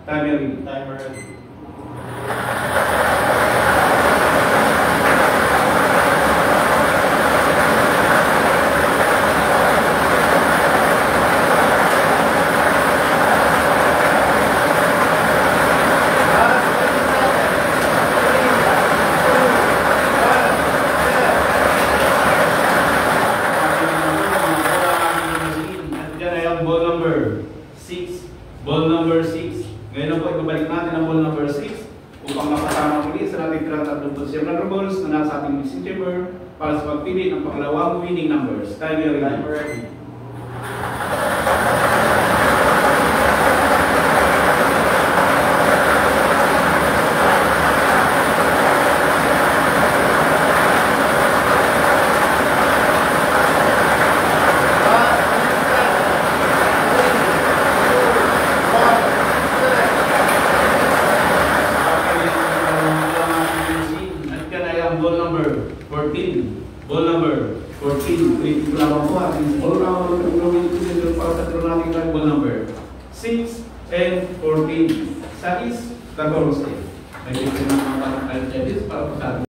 Timer. Timer. Ball number 6. Ball number 6. Ngayon po, ibabalik natin ang ball number 6 upang makasama muli sa nating 30 position rubber balls na nasa ating mixing chamber para sa pagpili ng pangalawang winning numbers. Timer ready. Ball number 14. Ball number 14. Ulitin ko lamang po ating ball number 6 and 14. Sa is the goal state. May dito naman para sa para sa